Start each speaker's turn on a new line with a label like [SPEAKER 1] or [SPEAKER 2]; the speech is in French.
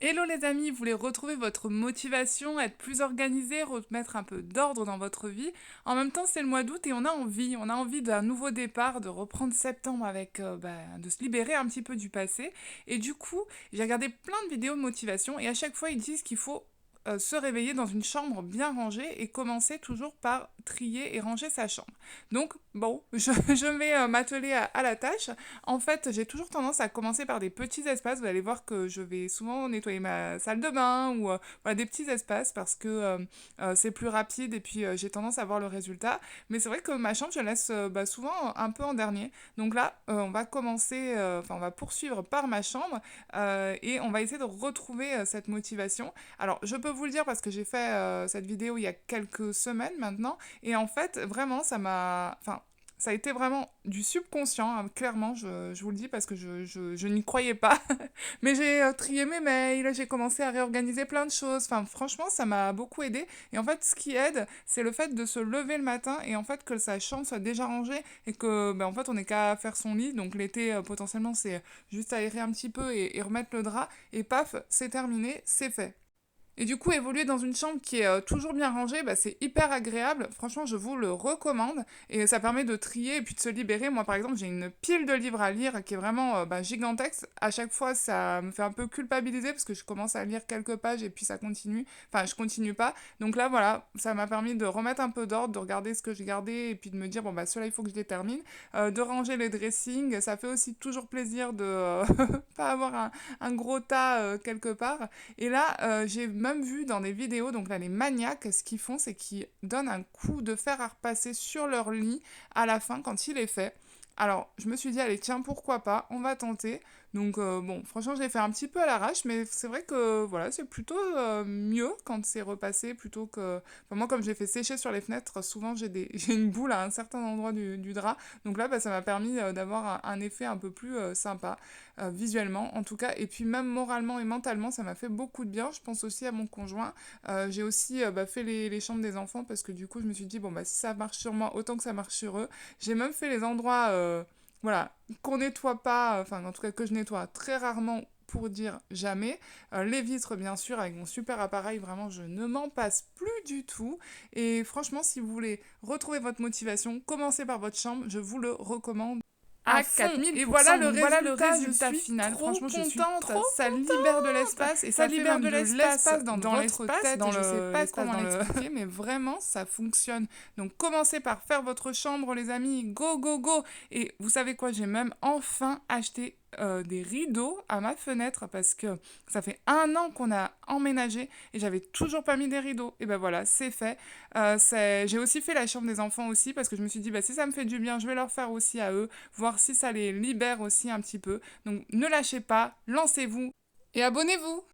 [SPEAKER 1] Hello les amis, vous voulez retrouver votre motivation, être plus organisé, remettre un peu d'ordre dans votre vie. En même temps, c'est le mois d'août et on a envie d'un nouveau départ, de reprendre septembre avec, de se libérer un petit peu du passé. Et du coup, j'ai regardé plein de vidéos de motivation et à chaque fois, ils disent qu'il faut se réveiller dans une chambre bien rangée et commencer toujours par trier et ranger sa chambre. Donc, bon, je vais m'atteler à la tâche. En fait, j'ai toujours tendance à commencer par des petits espaces. Vous allez voir que je vais souvent nettoyer ma salle de bain ou voilà, des petits espaces parce que c'est plus rapide et puis j'ai tendance à voir le résultat. Mais c'est vrai que ma chambre, je la laisse souvent un peu en dernier. Donc là, on va commencer, on va poursuivre par ma chambre et on va essayer de retrouver cette motivation. Alors, je peux vous le dire parce que j'ai fait cette vidéo il y a quelques semaines maintenant et en fait, vraiment, ça a été vraiment du subconscient, hein, clairement, je vous le dis parce que je n'y croyais pas. Mais j'ai trié mes mails, j'ai commencé à réorganiser plein de choses. Enfin, franchement, ça m'a beaucoup aidé. Et en fait, ce qui aide, c'est le fait de se lever le matin et en fait que sa chambre soit déjà rangée et que, en fait, on n'est qu'à faire son lit. Donc l'été, potentiellement, c'est juste aérer un petit peu et remettre le drap. Et paf, c'est terminé, c'est fait. Et du coup, évoluer dans une chambre qui est toujours bien rangée, c'est hyper agréable. Franchement, je vous le recommande. Et ça permet de trier et puis de se libérer. Moi, par exemple, j'ai une pile de livres à lire qui est vraiment gigantesque. À chaque fois, ça me fait un peu culpabiliser parce que je commence à lire quelques pages et puis ça continue. Enfin, je continue pas. Donc là, voilà, ça m'a permis de remettre un peu d'ordre, de regarder ce que j'ai gardé et puis de me dire, ceux-là, il faut que je les termine. De ranger les dressings. Ça fait aussi toujours plaisir de pas avoir un gros tas quelque part. Et là, j'ai même vu dans des vidéos, donc là, les maniaques, ce qu'ils font, c'est qu'ils donnent un coup de fer à repasser sur leur lit à la fin quand il est fait. Alors, je me suis dit, allez, tiens, pourquoi pas, on va tenter. Donc, bon, franchement, j'ai fait un petit peu à l'arrache, mais c'est vrai que, voilà, c'est plutôt mieux quand c'est repassé, plutôt que... Enfin, moi, comme j'ai fait sécher sur les fenêtres, souvent, j'ai une boule à un certain endroit du drap. Donc là, ça m'a permis d'avoir un effet un peu plus sympa, visuellement, en tout cas. Et puis, même moralement et mentalement, ça m'a fait beaucoup de bien. Je pense aussi à mon conjoint. J'ai aussi fait les chambres des enfants, parce que du coup, je me suis dit, si ça marche sur moi, autant que ça marche sur eux. J'ai même fait les endroits... voilà, qu'on nettoie pas, enfin en tout cas que je nettoie très rarement pour dire jamais. Les vitres, bien sûr, avec mon super appareil, vraiment, je ne m'en passe plus du tout. Et franchement, si vous voulez retrouver votre motivation, commencez par votre chambre, je vous le recommande
[SPEAKER 2] À
[SPEAKER 1] à
[SPEAKER 2] fond. Et
[SPEAKER 1] 4000%.
[SPEAKER 2] voilà
[SPEAKER 1] Donc voilà le résultat
[SPEAKER 2] je suis
[SPEAKER 1] final.
[SPEAKER 2] trop
[SPEAKER 1] Franchement, je suis
[SPEAKER 2] contente,
[SPEAKER 1] trop
[SPEAKER 2] ça
[SPEAKER 1] libère de
[SPEAKER 2] contente.
[SPEAKER 1] l'espace et
[SPEAKER 2] Ça
[SPEAKER 1] ça fait
[SPEAKER 2] libère
[SPEAKER 1] même
[SPEAKER 2] de
[SPEAKER 1] de
[SPEAKER 2] l'espace
[SPEAKER 1] l'espace dans
[SPEAKER 2] dans
[SPEAKER 1] votre
[SPEAKER 2] l'espace,
[SPEAKER 1] tête.
[SPEAKER 2] dans
[SPEAKER 1] Je sais pas
[SPEAKER 2] l'espace,
[SPEAKER 1] comment
[SPEAKER 2] dans le...
[SPEAKER 1] l'expliquer, mais vraiment, ça fonctionne. Donc commencez par faire votre chambre, les amis. Go, go, go. Et vous savez quoi, j'ai même enfin acheté des rideaux à ma fenêtre parce que ça fait 1 an qu'on a emménagé et j'avais toujours pas mis des rideaux. Et ben voilà, c'est fait. J'ai aussi fait la chambre des enfants aussi parce que je me suis dit, si ça me fait du bien, je vais leur faire aussi à eux, voir si ça les libère aussi un petit peu. Donc ne lâchez pas, lancez-vous et abonnez-vous.